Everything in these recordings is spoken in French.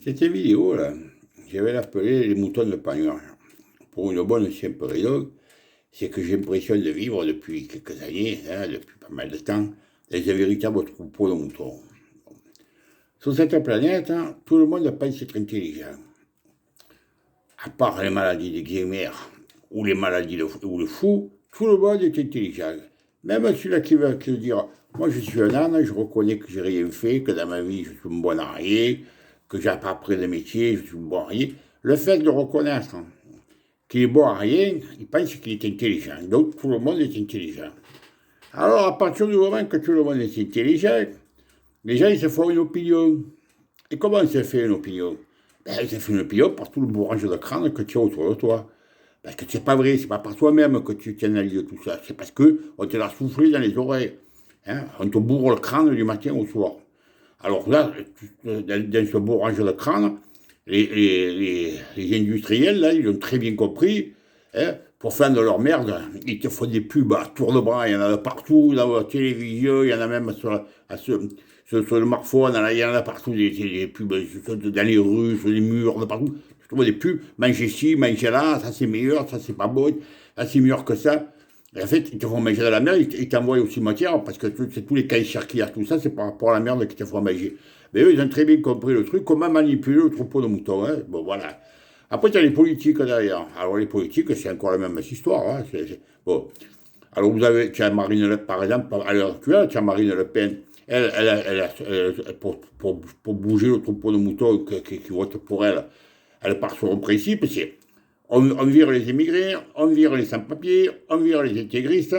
Cette vidéo, là, je vais l'appeler les moutons de Panurge. Pour une bonne et simple raison, c'est que j'ai l'impression de vivre depuis quelques années, hein, depuis pas mal de temps, dans un véritable troupeau de moutons. Sur cette planète, hein, tout le monde pense être intelligent. À part les maladies de Guémer ou les maladies ou le fou, tout le monde est intelligent. Même celui-là qui veut se dire, moi je suis un âne, je reconnais que j'ai rien fait, que dans ma vie je suis un bon à rien, que j'ai pas appris le métier, je suis un bon à rien. Le fait de reconnaître qu'il est bon à rien, il pense qu'il est intelligent. Donc tout le monde est intelligent. Alors à partir du moment que tout le monde est intelligent, les gens ils se font une opinion. Et comment se fait une opinion? Ben, il se fait une opinion par tout le bourrage de crâne que tu as autour de toi. Parce que c'est pas vrai, c'est pas par toi-même que tu analyses tout ça. C'est parce qu'on te l'a soufflé dans les oreilles. Hein? On te bourre le crâne du matin au soir. Alors là, dans ce bourrage de crâne, les industriels, là, ils ont très bien compris, hein, pour faire de leur merde, ils te font des pubs à tour de bras, il y en a partout, dans la télévision, il y en a même sur le smartphone, il y en a partout, des pubs dans les rues, sur les murs, de partout. Je trouve des pubs, mangez ci, mangez là, ça c'est meilleur, ça c'est pas bon, ça c'est meilleur que ça. Et en fait, ils te font manger de la merde, ils t'envoient au cimetière, parce que c'est tous les cancers qu'il y a, tout ça, c'est par rapport à la merde qu'ils te font manger. Mais eux, ils ont très bien compris le truc, comment manipuler le troupeau de moutons. Hein. Bon, voilà. Après, tu as les politiques derrière. Alors, les politiques, c'est encore la même histoire. Hein. Bon. Alors, tu as Marine Le Pen, par exemple, à l'heure actuelle, tu as Marine Le Pen. Pour bouger le troupeau de moutons qui votent pour elle, elle part sur un principe, c'est on vire les immigrés, on vire les sans-papiers, on vire les intégristes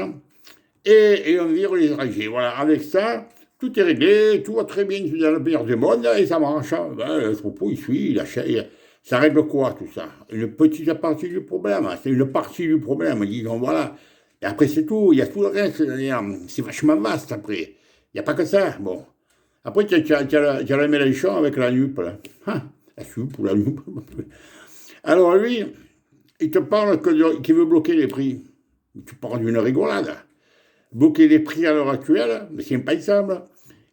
et on vire les étrangers. Voilà, avec ça, tout est réglé, tout va très bien dans le meilleur du monde et ça marche. Ben, le troupeau, il suit, il achète. Ça règle quoi tout ça? Une petite partie du problème, c'est une partie du problème, disons, voilà. Et après, c'est tout, il y a tout le reste, c'est vachement vaste après. Il n'y a pas que ça, bon. Après, tu as la Mélenchon avec la NUP, là. Ah, la SUP ou la NUP. Alors lui, il te parle qu'il veut bloquer les prix. Tu parles d'une rigolade. Bloquer les prix à l'heure actuelle, mais c'est impensable.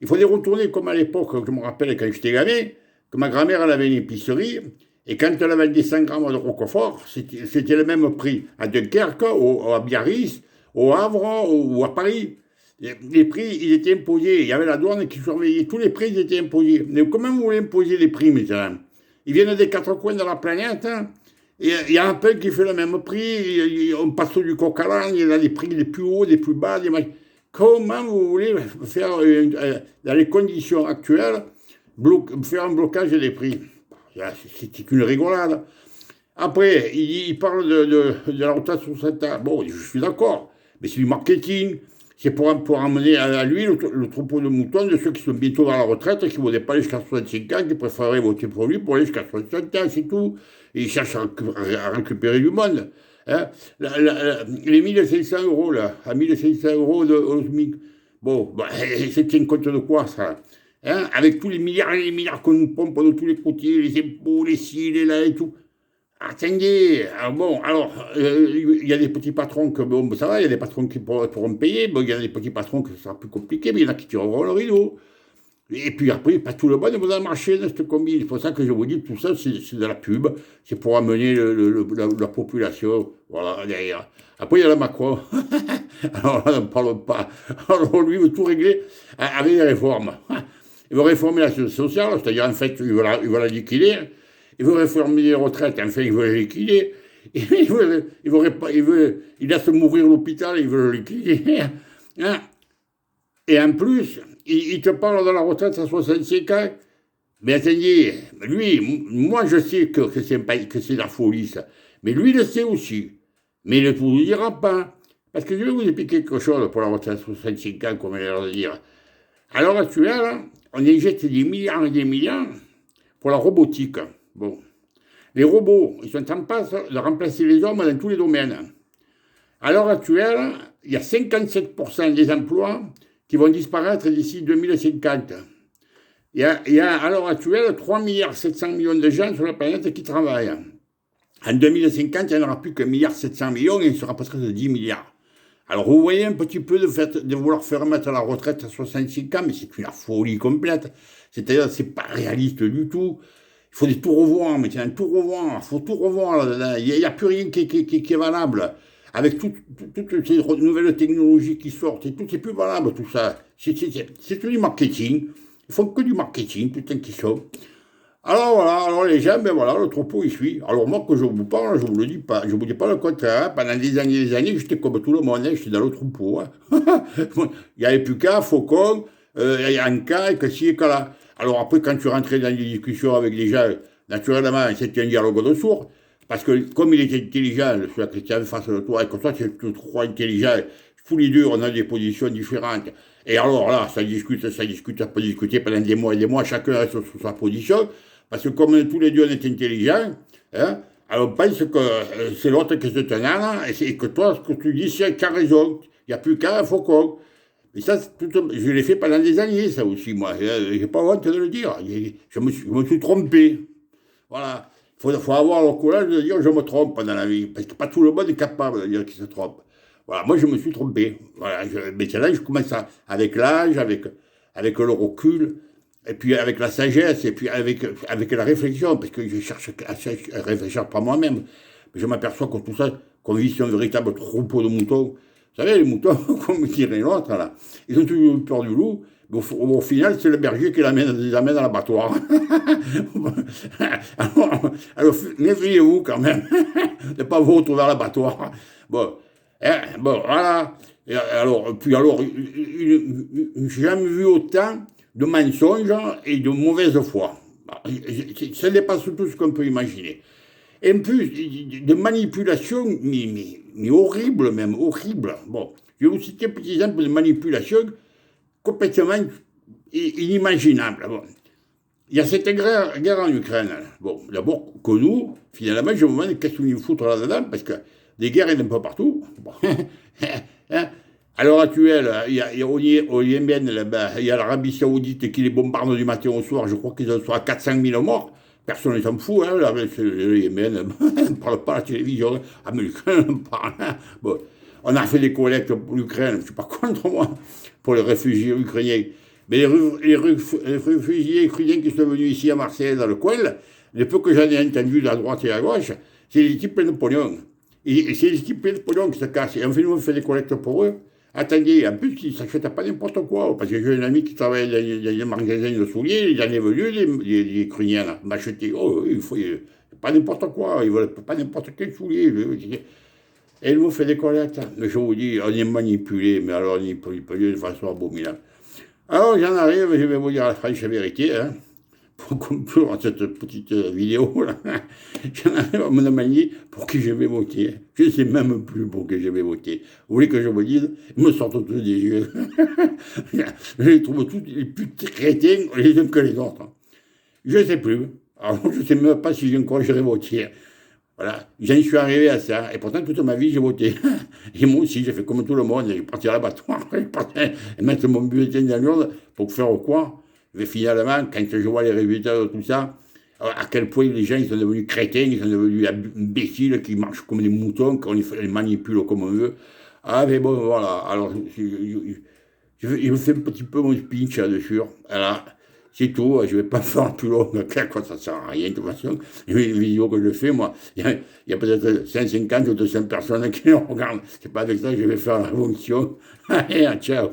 Il faudrait retourner comme à l'époque, je me rappelle quand j'étais gamin, que ma grand-mère elle avait une épicerie, et quand elle avait des 100 grammes de Roquefort, c'était le même prix à Dunkerque, à Biarritz, au Havre ou à Paris. Les prix, ils étaient imposés. Il y avait la douane qui surveillait. Tous les prix, ils étaient imposés. Mais comment vous voulez imposer les prix maintenant? Ils viennent des quatre coins de la planète, hein. Et il y a un pain qui fait le même prix. On passe du coq à l'âne, il y a des prix les plus hauts, des plus bas. Comment vous voulez faire, dans les conditions actuelles, faire un blocage des prix? C'est une rigolade. Après, il parle de la retraite sur 7 ans. Bon, je suis d'accord, mais c'est du marketing. C'est pour amener à lui le troupeau de moutons de ceux qui sont bientôt dans la retraite, qui ne votaient pas jusqu'à 65 ans, qui préféraient voter pour lui pour aller jusqu'à 65 ans, c'est tout. Et il cherche à récupérer du monde. Hein. Les 1500 euros, là, à 1500 euros au SMIC, bon, bah, c'est une compte de quoi, ça? Hein, avec tous les milliards qu'on nous pompe de tous les côtés, les impôts, les ci, les là et tout. Attendez, bon, alors, il y a des petits patrons que, bon, ça va, il y a des patrons qui pourront me payer, bon, il y a des petits patrons que ce sera plus compliqué, mais il y en a qui tireront le rideau. Et puis après, pas tout le monde vous a marché dans cette combine. C'est pour ça que je vous dis, tout ça, c'est de la pub, c'est pour amener la population, voilà, derrière. Après, il y a le Macron. Alors là, n'en parle pas. Alors lui, il veut tout régler avec les réformes. Il veut réformer la sécurité sociale, c'est-à-dire, en fait, il va la liquider. Il veut réformer les retraites, enfin, il veut les liquider. Il laisse mourir l'hôpital, il veut le liquider. Hein. Et en plus, il te parle de la retraite à 65 ans. Mais attendez, lui, moi je sais que c'est la folie, ça. Mais lui, il le sait aussi. Mais il ne vous le dira pas. Parce que je vais vous expliquer quelque chose pour la retraite à 65 ans, comme il a l'air de dire. À l'heure actuelle, on injecte des milliards et des milliards pour la robotique. Bon. Les robots, ils sont en passe de remplacer les hommes dans tous les domaines. À l'heure actuelle, il y a 57% des emplois qui vont disparaître d'ici 2050. Il y a à l'heure actuelle 3,7 milliards de gens sur la planète qui travaillent. En 2050, il n'y en aura plus que 1,7 milliard et il sera presque de 10 milliards. Alors vous voyez un petit peu de vouloir faire mettre la retraite à 65 ans, mais c'est une folie complète. C'est-à-dire que ce n'est pas réaliste du tout. Il Il faut tout revoir, maintenant, tout revoir. Il faut tout revoir là-dedans. Il n'y a plus rien qui est valable. Avec toutes ces nouvelles technologies qui sortent, et tout, c'est plus valable tout ça. C'est tout du marketing. Ils font que du marketing, putain, qui sont. Alors voilà, alors les gens, ben voilà, le troupeau il suit. Alors moi, que je vous parle, je vous le dis pas, je vous dis pas le contraire, hein. Pendant des années, j'étais comme tout le monde, hein, j'étais dans le troupeau, hein. Il n'y avait plus qu'un faucon, il y a un cas, et que ci et que là. Alors après, quand tu rentrais dans des discussions avec des gens, naturellement, c'était un dialogue de sourds, parce que comme il était intelligent, le soit Christian face de toi, et que toi, tu es trop intelligent, tous les deux, on a des positions différentes. Et alors là, ça peut discuter pendant des mois et des mois, chacun reste sur sa position. Parce que comme tous les deux on est intelligents, hein, alors on pense que c'est l'autre qui se tenant, et que toi, ce que tu dis, c'est qu'à raison. Il n'y a plus qu'un faucon. Et ça, je l'ai fait pendant des années, ça aussi, moi. Je n'ai pas honte de le dire. Je me suis trompé. Voilà. Faut avoir le courage de dire je me trompe dans la vie. Parce que pas tout le monde est capable de dire qu'il se trompe. Voilà, moi je me suis trompé. Voilà, mais là, je commence avec l'âge, avec le recul, et puis avec la sagesse, et puis avec la réflexion, parce que je cherche à réfléchir par moi-même. Je m'aperçois que tout ça, qu'on vit sur un véritable troupeau de moutons. Vous savez, les moutons, comme dirait l'autre, là, ils ont toujours eu peur du loup, mais au final, c'est le berger qui les amène à l'abattoir. alors méfiez-vous quand même de ne pas vous retrouver à l'abattoir. Bon, bon, voilà. Et alors, puis alors, j'ai jamais vu autant de mensonges et de mauvaise foi. Ça dépasse tout ce qu'on peut imaginer. Et en plus, de manipulation, mais horrible même, horrible. Bon, je vais vous citer un petit exemple de manipulation complètement inimaginable. Bon. Il y a cette guerre en Ukraine. Bon, d'abord, que nous, finalement, je me demande qu'est-ce qu'on y foutre là-dedans, parce que des guerres, il y en a un peu partout. Bon. Hein? À l'heure actuelle, il y a au Yémen, là-bas, il y a l'Arabie Saoudite qui les bombarde du matin au soir. Je crois qu'ils en sont à 400 000 morts. Personne ne s'en fout, hein, le Yémen, on ne parle pas à la télévision. Ah, mais l'Ukraine, on parle. Hein. Bon. On a fait des collectes pour l'Ukraine, je ne suis pas contre moi, pour les réfugiés ukrainiens. Mais les réfugiés ukrainiens qui sont venus ici à Marseille, dans le coin, le peu que j'en ai entendu de la droite et à gauche, c'est les équipes pleines de pognon. Et c'est les équipes pleines de pognon qui se cassent. Et en fait, nous, on fait des collectes pour eux. Attendez, en plus, ils ne s'achètent pas n'importe quoi. Parce que j'ai un ami qui travaille dans les magasins de souliers, il en est venu, les Ukrainiens, m'acheter. Oh, il faut pas n'importe quoi, ils ne veulent pas n'importe quel soulier. Et ils nous fait des collectes. Mais je vous dis, on est manipulé, mais alors on est manipulé de façon abominable. Alors j'en arrive, je vais vous dire la franche vérité, hein, pour conclure cette petite vidéo là. J'en arrive à me demander pour qui je vais voter. Je ne sais même plus pour qui je vais voter. Vous voulez que je vous dise? Ils me sortent tous des yeux. Je les trouve tous les plus crétins les uns que les autres. Je ne sais plus. Alors je ne sais même pas si j'ai encore j'irai voter. Voilà, j'en suis arrivé à ça. Et pourtant, toute ma vie, j'ai voté. Et moi aussi, j'ai fait comme tout le monde. J'ai parti à l'abattoir, et mettre mon bulletin dans l'urne pour faire quoi? Mais finalement, quand je vois les résultats de tout ça, à quel point les gens ils sont devenus crétins, ils sont devenus imbéciles, qui marchent comme des moutons, qu'on les manipule comme on veut. Ah, mais bon, voilà. Alors, je me fais un petit peu mon speech là-dessus. Voilà. C'est tout, je ne vais pas faire plus long, quoi, ça ne sert à rien de toute façon. Les vidéos que je fais, moi, il y a peut-être 150 ou 200 personnes qui les regardent. C'est pas avec ça que je vais faire la révolution. Allez, ciao.